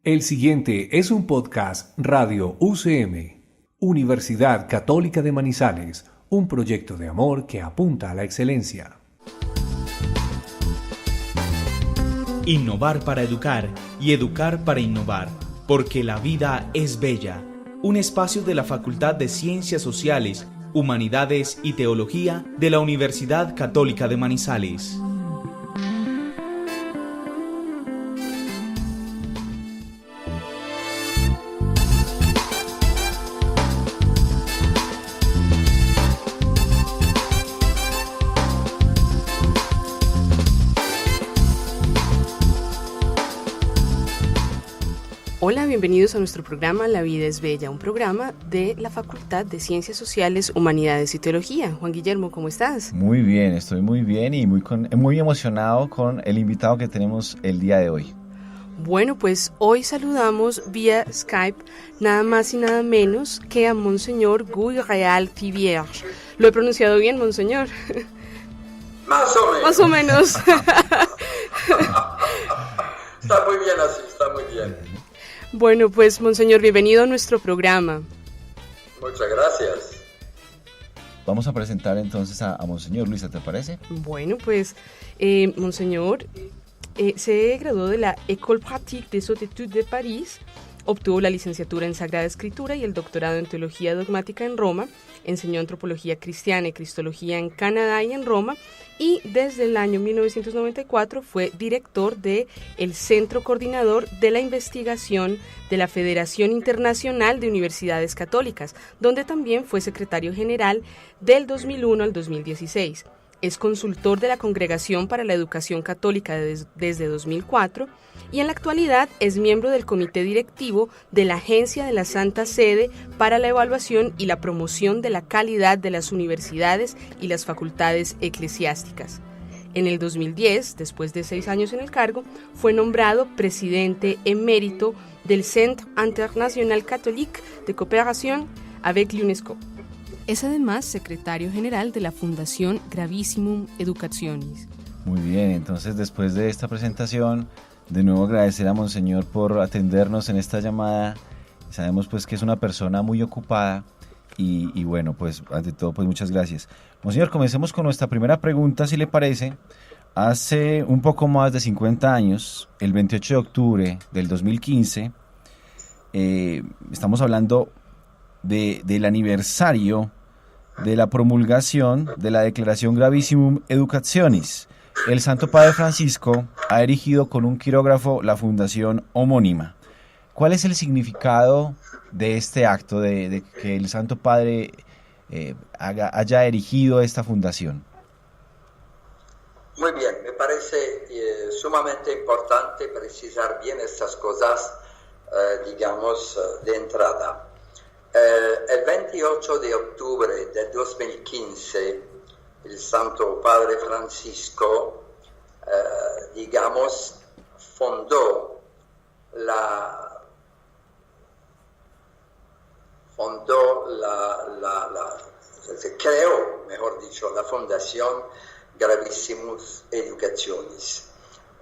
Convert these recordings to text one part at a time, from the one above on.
El siguiente es un podcast Radio UCM, Universidad Católica de Manizales, un proyecto de amor que apunta a la excelencia. Innovar para educar y educar para innovar, porque la vida es bella. Un espacio de la Facultad de Ciencias Sociales, Humanidades y Teología de la Universidad Católica de Manizales. Hola, bienvenidos a nuestro programa La Vida es Bella, un programa de la Facultad de Ciencias Sociales, Humanidades y Teología. Juan Guillermo, ¿cómo estás? Muy bien, estoy muy bien y muy emocionado con el invitado que tenemos el día de hoy. Bueno, pues hoy saludamos vía Skype nada más y nada menos que a Monseñor Guy Real Thivierge. ¿Lo he pronunciado bien, Monseñor? Más o menos. Más o menos. Está muy bien así, está muy bien. Bueno, pues, Monseñor, bienvenido a nuestro programa. Muchas gracias. Vamos a presentar entonces a Monseñor. Luisa, ¿te parece? Bueno, pues, Monseñor se graduó de la École Pratique des Hautes Études de París, obtuvo la licenciatura en Sagrada Escritura y el doctorado en Teología Dogmática en Roma, enseñó Antropología Cristiana y Cristología en Canadá y en Roma, y desde el año 1994 fue director del Centro Coordinador de la Investigación de la Federación Internacional de Universidades Católicas, donde también fue secretario general del 2001 al 2016. Es consultor de la Congregación para la Educación Católica desde 2004 y en la actualidad es miembro del Comité Directivo de la Agencia de la Santa Sede para la Evaluación y la Promoción de la Calidad de las Universidades y las Facultades Eclesiásticas. En el 2010, después de 6 años en el cargo, fue nombrado presidente emérito del Centre International Catholique de Coopération avec l'UNESCO. Es además secretario general de la Fundación Gravissimum Educationis. Muy bien, entonces después de esta presentación, de nuevo agradecer a Monseñor por atendernos en esta llamada. Sabemos pues que es una persona muy ocupada y bueno, pues ante todo pues muchas gracias. Monseñor, comencemos con nuestra primera pregunta, si le parece. Hace un poco más de 50 años, el 28 de octubre del 2015, estamos hablando del aniversario de la promulgación de la Declaración Gravissimum Educationis. El Santo Padre Francisco ha erigido con un quirógrafo la fundación homónima. ¿Cuál es el significado de este acto, de que el Santo Padre haya erigido esta fundación? Muy bien, me parece sumamente importante precisar bien estas cosas, de entrada. El 28 de octubre del 2015, el Santo Padre Francisco, creó, mejor dicho, la Fundación Gravissimum Educationis.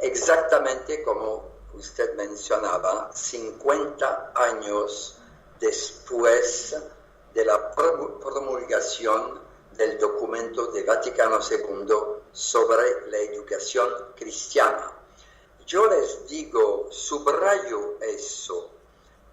Exactamente como usted mencionaba, 50 años después de la promulgación del documento de Vaticano II sobre la educación cristiana. Yo les digo, subrayo eso,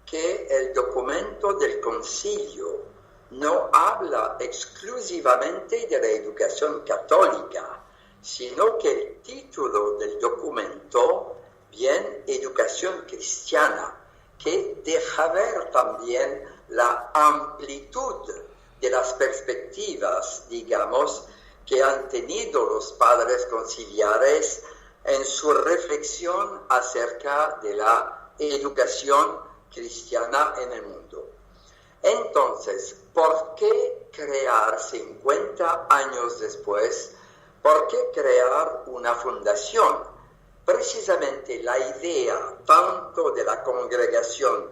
que el documento del Concilio no habla exclusivamente de la educación católica, sino que el título del documento, bien, educación cristiana, que deja ver también la amplitud de las perspectivas, que han tenido los padres conciliares en su reflexión acerca de la educación cristiana en el mundo. Entonces, ¿por qué crear 50 años después? ¿Por qué crear una fundación? Precisamente la idea tanto de la Congregación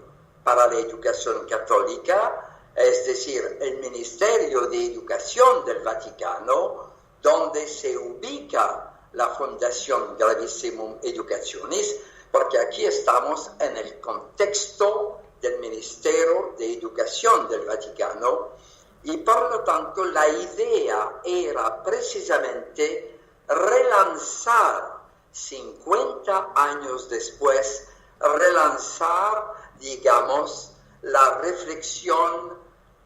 para la Educación Católica, es decir, el Ministerio de Educación del Vaticano, donde se ubica la Fundación Gravissimum Educationis, porque aquí estamos en el contexto del Ministerio de Educación del Vaticano y por lo tanto la idea era precisamente relanzar 50 años después, digamos, la reflexión,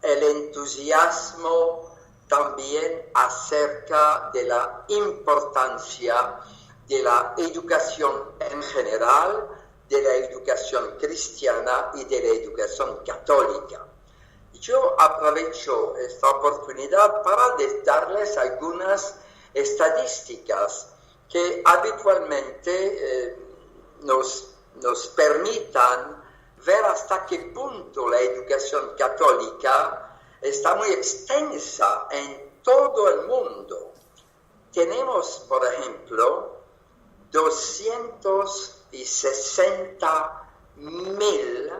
el entusiasmo también acerca de la importancia de la educación en general, de la educación cristiana y de la educación católica. Yo aprovecho esta oportunidad para darles algunas estadísticas que habitualmente nos permitan ver hasta qué punto la educación católica está muy extensa en todo el mundo. Tenemos, por ejemplo, 260.000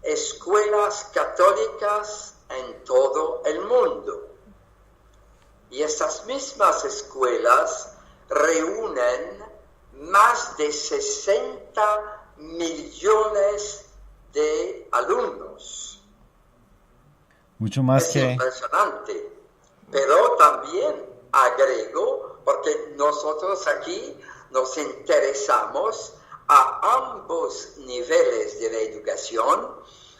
escuelas católicas en todo el mundo. Y estas mismas escuelas reúnen más de 60 millones de alumnos. Mucho más es impresionante. Pero también agrego, porque nosotros aquí nos interesamos a ambos niveles de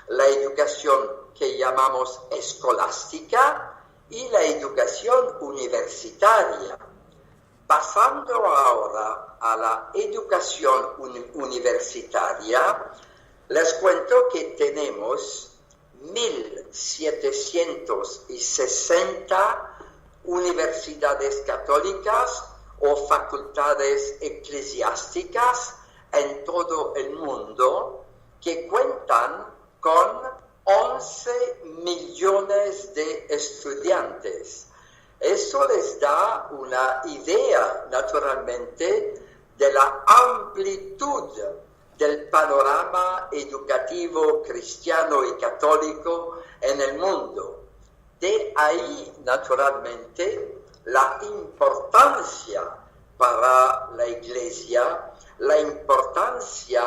la educación que llamamos escolástica y la educación universitaria. Pasando ahora a la educación universitaria, les cuento que tenemos 1.760 universidades católicas o facultades eclesiásticas en todo el mundo que cuentan con 11 millones de estudiantes. Eso les da una idea, naturalmente, de la amplitud del panorama educativo cristiano y católico en el mundo. De ahí, naturalmente, la importancia para la Iglesia, la importancia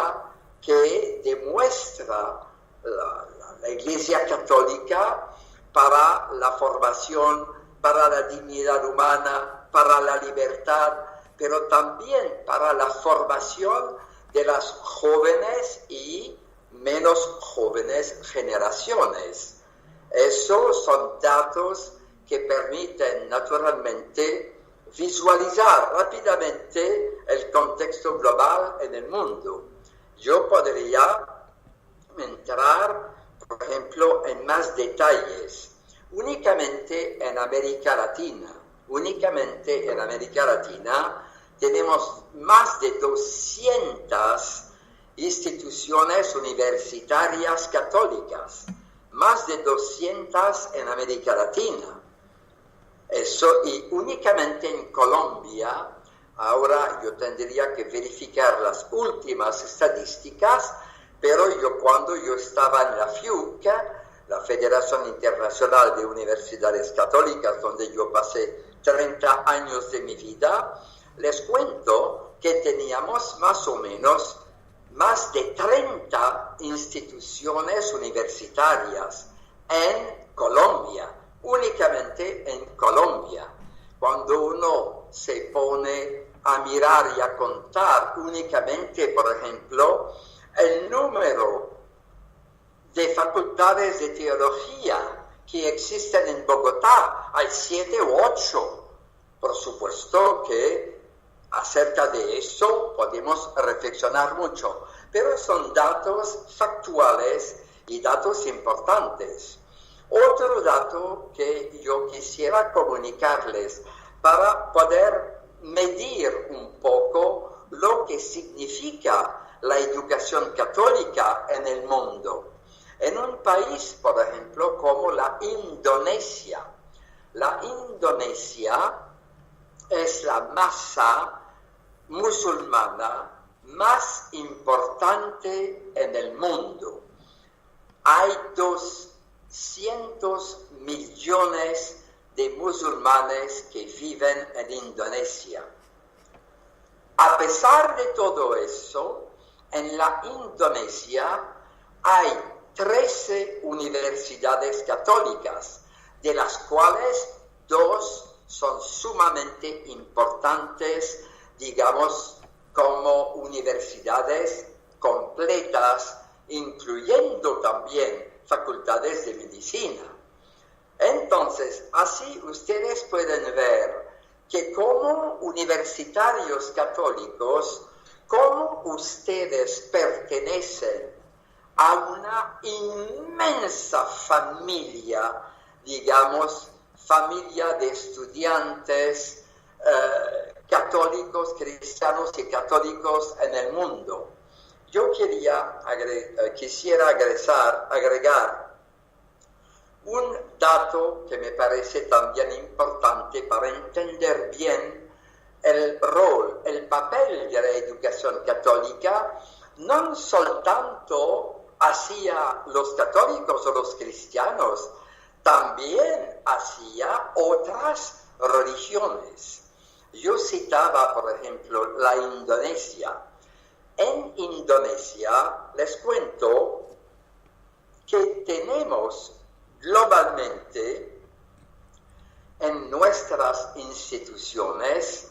que demuestra la Iglesia católica para la formación, para la dignidad humana, para la libertad, pero también para la formación de las jóvenes y menos jóvenes generaciones. Esos son datos que permiten naturalmente visualizar rápidamente el contexto global en el mundo. Yo podría entrar, por ejemplo, en más detalles. Únicamente en América Latina tenemos más de 200 instituciones universitarias católicas, más de 200 en América Latina. Eso, y únicamente en Colombia, ahora yo tendría que verificar las últimas estadísticas, pero cuando yo estaba en la FIUC, la Federación Internacional de Universidades Católicas, donde yo pasé 30 años de mi vida, les cuento que teníamos más o menos más de 30 instituciones universitarias en Colombia, únicamente en Colombia. Cuando uno se pone a mirar y a contar únicamente, por ejemplo, el número de facultades de teología que existen en Bogotá, hay 7 u 8. Por supuesto que acerca de eso podemos reflexionar mucho, pero son datos factuales y datos importantes. Otro dato que yo quisiera comunicarles para poder medir un poco lo que significa la educación católica en el mundo. En un país, por ejemplo, como la Indonesia es la masa musulmana más importante en el mundo. Hay 200 millones de musulmanes que viven en Indonesia. A pesar de todo eso, En la Indonesia hay 13 universidades católicas, de las cuales 2 son sumamente importantes, digamos, como universidades completas, incluyendo también facultades de medicina. Entonces, así ustedes pueden ver que como universitarios católicos, como ustedes pertenecen a una inmensa familia, digamos, familia de estudiantes católicos, cristianos y católicos en el mundo. Yo quisiera agregar un dato que me parece también importante para entender bien el rol, el papel de la educación católica, no soltanto hacia los católicos o los cristianos, también hacia otras religiones. Yo citaba, por ejemplo, la Indonesia. En Indonesia, les cuento que tenemos globalmente en nuestras instituciones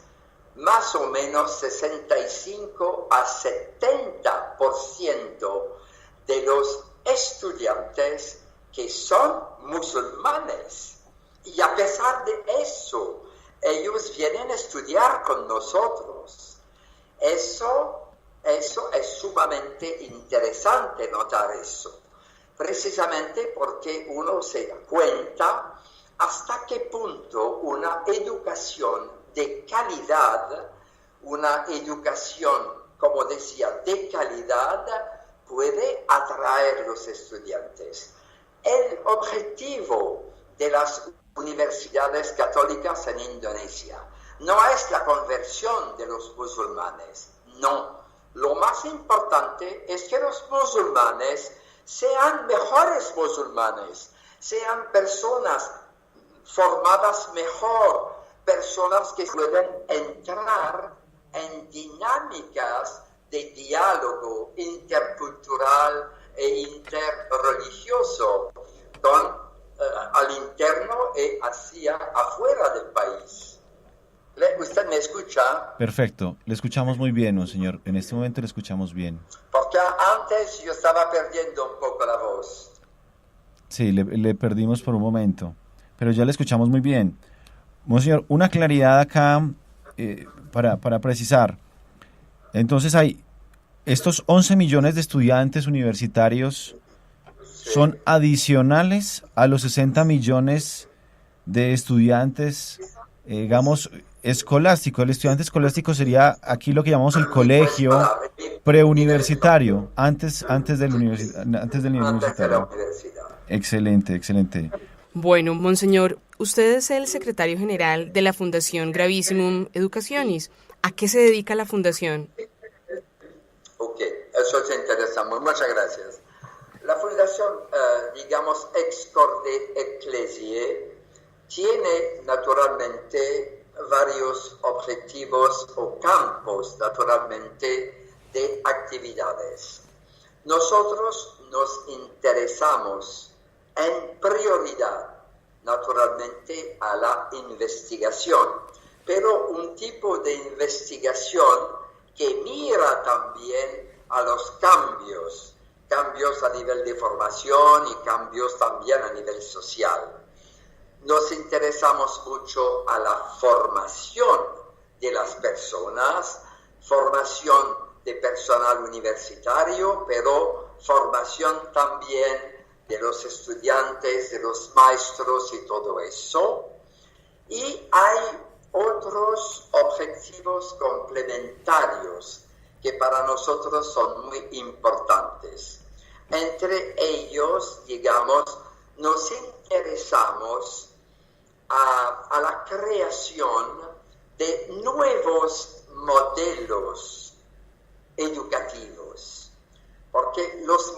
más o menos 65 a 70% de los estudiantes que son musulmanes. Y a pesar de eso, ellos vienen a estudiar con nosotros. Eso es sumamente interesante notar eso, precisamente porque uno se da cuenta hasta qué punto una educación de calidad, una educación, como decía, de calidad, puede atraer a los estudiantes. El objetivo de las universidades católicas en Indonesia no es la conversión de los musulmanes, no. Lo más importante es que los musulmanes sean mejores musulmanes, sean personas formadas mejor, personas que pueden entrar en dinámicas de diálogo intercultural e interreligioso al interno y hacia afuera del país. ¿Usted me escucha? Perfecto, le escuchamos muy bien, monseñor. En este momento le escuchamos bien. Porque antes yo estaba perdiendo un poco la voz. Sí, le perdimos por un momento, pero ya le escuchamos muy bien. Monseñor, una claridad acá para precisar. Entonces hay estos 11 millones de estudiantes universitarios, sí, son adicionales a los 60 millones de estudiantes, digamos, escolástico. El estudiante escolástico sería aquí lo que llamamos el colegio preuniversitario, antes del nivel universitario. Excelente. Bueno, monseñor, usted es el secretario general de la Fundación Gravissimum Educationis. ¿A qué se dedica la fundación? Ok, eso es interesante. Muchas gracias. La fundación, digamos, Ex Corde Ecclesiae, tiene naturalmente varios objetivos o campos, naturalmente, de actividades. Nosotros nos interesamos en prioridad, naturalmente, a la investigación, pero un tipo de investigación que mira también a los cambios a nivel de formación y cambios también a nivel social. Nos interesamos mucho a la formación de las personas, formación de personal universitario, pero formación también de los estudiantes, de los maestros y todo eso. Y hay otros objetivos complementarios que para nosotros son muy importantes. Entre ellos, digamos, nos interesamos a la creación de nuevos modelos educativos, porque los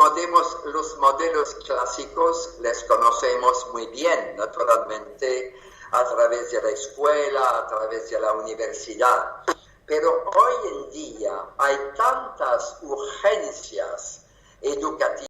modelos clásicos les conocemos muy bien, naturalmente, a través de la escuela, a través de la universidad, pero hoy en día hay tantas urgencias educativas